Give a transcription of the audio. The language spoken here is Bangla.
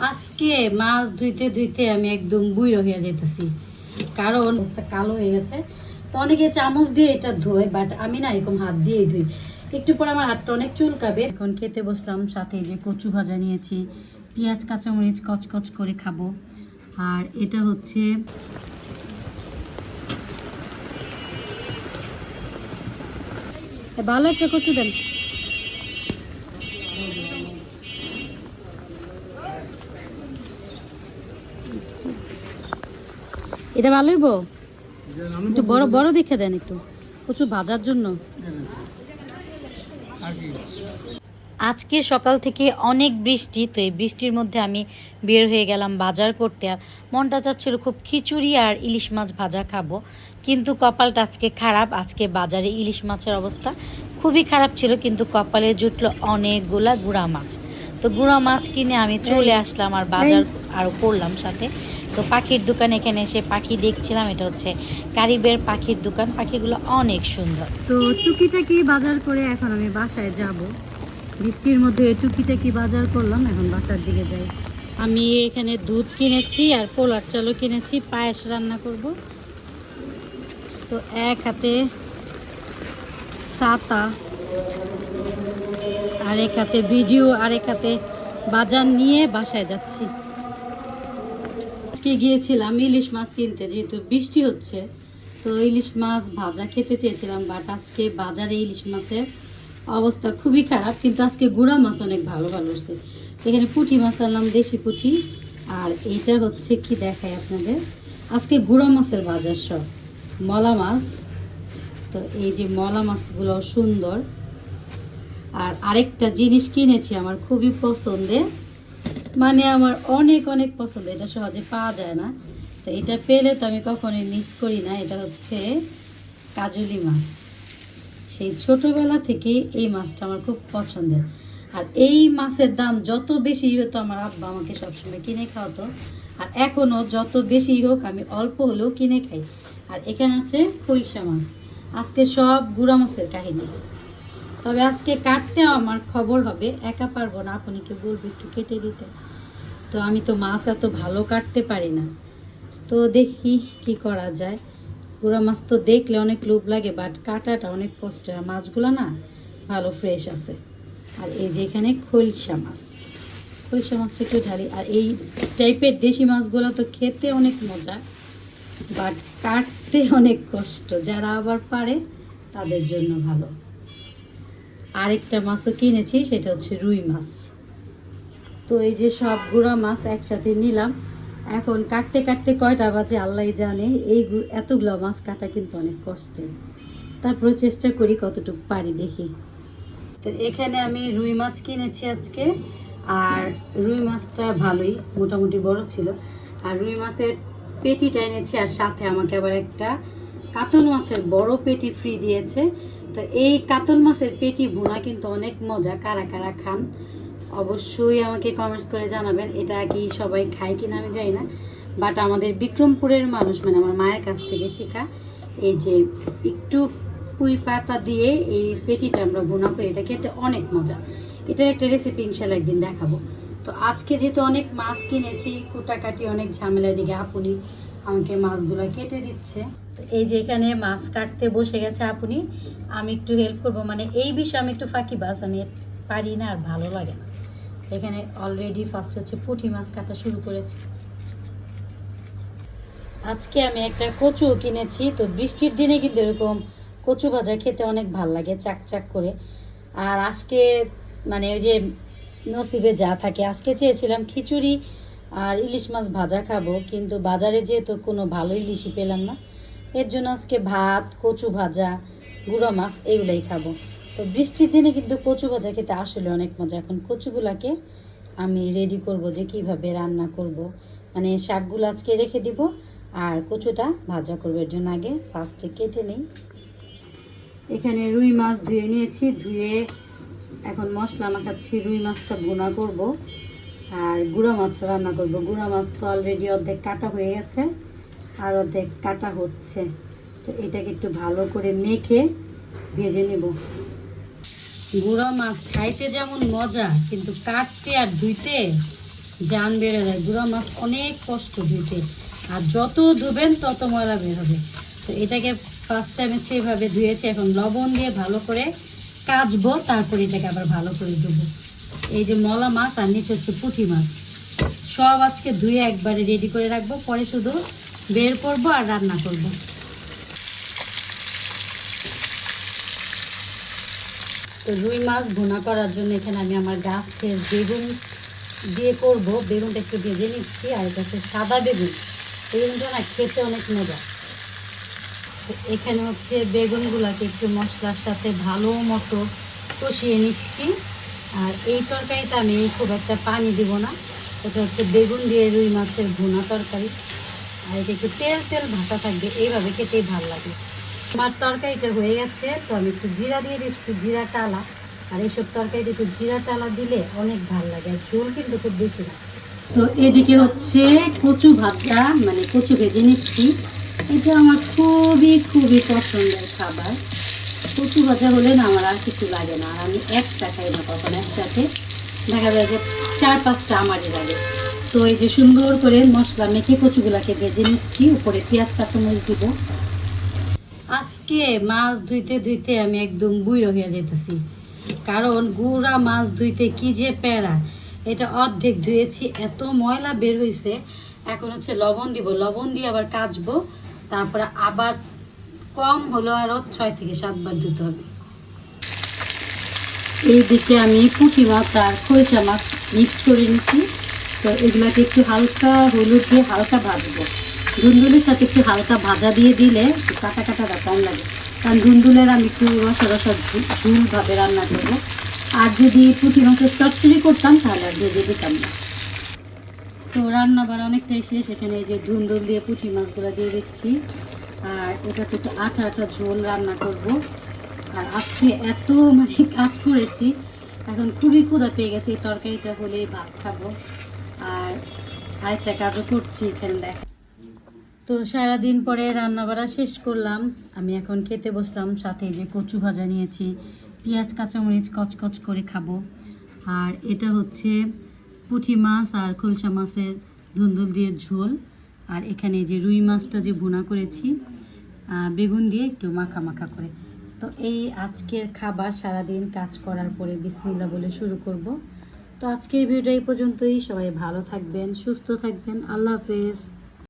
আজকে মাছ ধুইতে ধুইতে আমি একদম বুইড়ো হয়ে যেতেছি, কারণ কালো হয়ে গেছে। তো অনেকে চামচ দিয়ে এটা ধোয়, বাট আমি না এরকম হাত দিয়েই ধুই। একটু পর আমার হাতটা অনেক চুলকাবে। এখন খেতে বসলাম, সাথে যে কচু ভাজা নিয়েছি, পেঁয়াজ কাঁচামরিচ কচকচ করে খাবো। আর এটা হচ্ছে ভালো একটা কচু দেন। এটা ভালো হইব, একটু বড় বড় দেখে দেন একটু, কচু ভাজার জন্য। আজকে সকাল থেকে অনেক বৃষ্টি, তো এই বৃষ্টির মধ্যে আমি বের হয়ে গেলাম বাজার করতে। আর মনটা চাচ্ছিল খুব খিচুড়ি আর ইলিশ মাছ ভাজা খাবো, কিন্তু কপালটা আজকে খারাপ। আজকে বাজারে ইলিশ মাছের অবস্থা খুবই খারাপ ছিল, কিন্তু কপালে জুটলো অনেকগুলা গুঁড়া মাছ। তো গুঁড়া মাছ কিনে আমি চলে আসলাম আর বাজার আরও করলাম সাথে। তো পাখির দোকান, এখানে এসে পাখি দেখছিলাম। এটা হচ্ছে কারিবের পাখির দোকান, পাখিগুলো অনেক সুন্দর। তো টুকিটাকি বাজার করে এখন আমি বাসায় যাব। বৃষ্টির মধ্যে টুকিটাকি বাজার করলাম, এখন বাসার দিকে যাই। আমি এখানে দুধ কিনেছি আর পোলার চালও কিনেছি, পায়েস রান্না করব। তো এক হাতে ছাতা, আর এক হাতে ভিডিও, আর এক হাতে বাজার নিয়ে বাসায় যাচ্ছি। আজকে গিয়েছিলাম ইলিশ মাছ কিনতে, যেহেতু বৃষ্টি হচ্ছে। তো ইলিশ মাছ ভাজা খেতে চেয়েছিলাম, বাট আজকে বাজারে ইলিশ মাছের অবস্থা খুবই খারাপ। কিন্তু আজকে গুঁড়া মাছ অনেক ভালো ভালো হচ্ছে। এখানে পুঁটি মাছ আনলাম, দেশি পুঁটি। আর এইটা হচ্ছে কি দেখাই আপনাদের, আজকে গুঁড়া মাছের বাজার সব মলা মাছ। তো এই যে মলা মাছগুলো সুন্দর। আর আরেকটা জিনিস কিনেছি আমার খুবই পছন্দের, মানে আমার অনেক অনেক পছন্দ, এটা সহজে পাওয়া যায় না। তো এটা পেলে তো আমি কখনোই মিস করি না। এটা হচ্ছে কাজলি মাছ। সেই ছোটবেলা থেকেই এই মাছটা আমার খুব পছন্দের। আর এই মাছের দাম যত বেশি হতো, আমার আব্বা আমাকে সবসময় কিনে খাওয়াতো। আর এখনও যত বেশি হোক আমি অল্প হলেও কিনে খাই। আর এখানে আছে খলসা মাছ। আজকে সব গুঁড়া মাছের কাহিনী। তবে আজকে কাটতে আমার খবর হবে, একা পারবো না, আপনি কে বলবো একটু কেটে দিতে। তো আমি তো মাছ এত ভালো কাটতে পারি না, তো দেখি কি করা যায়। গুঁড়া মাছ তো দেখলে অনেক লোভ লাগে, বাট কাটাটা অনেক কষ্টের। আর মাছগুলো না ভালো ফ্রেশ আছে। আর এই যে এখানে খলসা মাছ, খলসা মাছটা একটু ঢালি। আর এই টাইপের দেশি মাছগুলো তো খেতে অনেক মজা, বাট কাটতে অনেক কষ্ট। যারা আবার পারে তাদের জন্য ভালো। আরেকটা মাছও কিনেছি, সেটা হচ্ছে রুই মাছ। তো এই যে সব গুঁড়া মাছ একসাথে নিলাম। এখন কাটতে কাটতে কয়টা বাজে আল্লাহ জানে। এই এতগুলো মাছ কাটা কিন্তু অনেক কষ্টের, তারপরে চেষ্টা করি কতটুকু পারি, দেখি। তো এখানে আমি রুই মাছ কিনেছি আজকে। আর রুই মাছটা ভালোই মোটামুটি বড় ছিল। আর রুই মাছের পেটিটা এনেছি, আর সাথে আমাকে আবার একটা কাতল মাছের বড় পেটি ফ্রি দিয়েছে। তো এই কাতল মাছের পেটি ভুনা কিন্তু অনেক মজা। কারা কারা খান অবশ্যই আমাকে কমেন্টস করে জানাবেন। এটা কি সবাই খায় কিনা আমি জানি না, বাট আমাদের বিক্রমপুরের মানুষ, মানে আমার মায়ের কাছ থেকে শেখা, এই যে একটু পুঁই পাতা দিয়ে এই পেটিটা আমরা ভুনা করি, এটা খেতে অনেক মজা। এটার একটা রেসিপি ইনশাল্লাহ একদিন দেখাবো। তো আজকে যেহেতু অনেক মাছ কিনেছি, কুটাকাটি অনেক ঝামেলার দিকে আপনি আমাকে মাছগুলো কেটে দিচ্ছে। এই যে এখানে মাছ কাটতে বসে গেছে আপনি, আমি একটু হেল্প করব। মানে এই বিষয়ে আমি একটু ফাঁকিবাজ, আমি পারি না আর ভালো লাগে না। এখানে অলরেডি ফার্স্ট হচ্ছে পুঁটি মাছ কাটা শুরু করেছি। আজকে আমি একটা কচু কিনেছি। তো বৃষ্টির দিনে কিন্তু এরকম কচু ভাজা খেতে অনেক ভাল লাগে, চাকচাক করে। আর আজকে মানে ওই যে নসিবে যা থাকে, আজকে চেয়েছিলাম খিচুড়ি আর ইলিশ মাছ ভাজা খাবো, কিন্তু বাজারে যেহেতু কোনো ভালো ইলিশই পেলাম না, এর জন্য আজকে ভাত, কচু ভাজা, গুঁড়ো মাছ এগুলাই খাবো। তো বৃষ্টির দিনে কিন্তু কচু ভাজা খেতে আসলে অনেক মজা। এখন কচুগুলাকে আমি রেডি করব যে কিভাবে রান্না করব। মানে শাকগুলো আজকে রেখে দিব, আর কচুটা ভাজা করবো। এর জন্য আগে ফার্স্টে কেটে নিই। এখানে রুই মাছ ধুয়ে নিয়েছি, ধুয়ে এখন মশলা মাখাচ্ছি। রুই মাছটা ভুনা করব আর গুঁড়া মাছ রান্না করব। গুঁড়া মাছ তো অলরেডি অর্ধেক কাটা হয়ে গেছে, আর অর্ধেক কাটা হচ্ছে। তো এটাকে একটু ভালো করে মেখে ভেজে নেব। গুঁড়া মাছ খাইতে যেমন মজা, কিন্তু কাটতে আর ধুইতে জান বেড়ে যায়। গুঁড়া মাছ অনেক কষ্ট ধুতে, আর যত ধুবেন তত ময়লা বের হবে। তো এটাকে ফার্স্ট টাইম সেইভাবে ধুয়েছি, এখন লবণ দিয়ে ভালো করে কাচবো, তারপর এটাকে আবার ভালো করে ধুবো। এই যে মলা মাছ আর নিচে হচ্ছে পুঁটি মাছ, সব আজকে ধুয়ে একবারে রেডি করে রাখবো, পরে শুধু বের করব আর রান্না করব। তো রুই মাছ ভুনা করার জন্য এখানে আমি আমার গাছের বেগুন দিয়ে করব। বেগুনটা একটু ভেজে নিচ্ছি, আর এটা হচ্ছে সাদা বেগুন। বেগুনটা না খেতে অনেক মজা। তো এখানে হচ্ছে বেগুনগুলোকে একটু মশলার সাথে ভালো মতো কষিয়ে নিচ্ছি। আর এই তরকারিটা আমি খুব একটা পানি দিব না, এটা হচ্ছে বেগুন দিয়ে রুই মাছের ভুনা তরকারি, আর এটা একটু তেল তেল ভাসা থাকবে, এইভাবে খেতেই ভালো লাগে। আমার তরকারিটা হয়ে গেছে, তো আমি একটু জিরা দিয়ে দিচ্ছি, জিরা টালা। আর এইসব তরকারিতে একটু জিরা টালা দিলে অনেক ভালো লাগে, আর ঝোল কিন্তু খুব বেশি না। তো এদিকে হচ্ছে কচু ভাজা, মানে কচু ভেজে নিচ্ছি। এটা আমার খুবই খুবই পছন্দের খাবার। কচু ভাজা হলে না আমার আর কিছু লাগে না, আর আমি একটা খাই না কখন একসাথে, দেখা যায় যে 4-5টা আমারই লাগে। তো এই যে সুন্দর করে মশলা মেখে কচুগুলাকে ভেজে নিচ্ছি, উপরে পেঁয়াজ কাঁচামরিচ দিব। আজকে মাছ ধুইতে ধুইতে আমি একদম বুইড়ো হয়ে যেতেছি, কারণ গুড়া মাছ ধুইতে কি যে প্যারা। এটা অর্ধেক ধুয়েছি, এত ময়লা বের হয়েছে। এখন হচ্ছে লবণ দিব, লবণ দিয়ে আবার কাচবো, তারপরে আবার কম হলো আরও 6 থেকে 7 বার ধুতে হবে। এইদিকে আমি পুঁটি মাছ আর খৈশা মাছ মিক্স করে নিচ্ছি। তো এগুলাকে একটু হালকা হলুদ দিয়ে হালকা ভাজবো। ধুন্দুলের সাথে একটু হালকা ভাজা দিয়ে দিলে একটু কাটা কাটাটা কম লাগে, কারণ ধুন্দুলের আমি একটু রসা রসা ঝুলভাবে রান্না করবো। আর যদি পুঁটি মাছের চচ্চড়ি করতাম তাহলে আর ভেজে দিতাম না। তো রান্না বান্না অনেকটাই শেষ, এখানে এই যে ধুন্দুল দিয়ে পুঁটি মাছগুলো দিয়ে দিচ্ছি, আর এটাতে একটু আটা আটা ঝোল রান্না করব। আর আজকে এত মানে কাজ করেছি, এখন খুবই ক্ষুধা পেয়ে গেছে, এই তরকারিটা হলেই ভাত খাবো। আর আরেকটা কাজও করছি এখানে দেখ। তো সারাদিন পরে রান্না বাড়া শেষ করলাম, আমি এখন খেতে বসলাম। সাথে যে কচু ভাজা নিয়েছি, পেঁয়াজ কাঁচামরিচ কচকচ করে খাবো। আর এটা হচ্ছে পুঁটি মাছ আর খলসা মাছের ধুন্দুল দিয়ে ঝোল। আর এখানে যে রুই মাছটা যে ভুনা করেছি বেগুন দিয়ে একটু মাখা মাখা করে। তো এই আজকের খাবার, সারাদিন কাজ করার পরে বিসমিল্লাহ বলে শুরু করব। তো আজকের ভিডিওটা এই পর্যন্তই। সবাই ভালো থাকবেন, সুস্থ থাকবেন, আল্লাহ হাফেজ।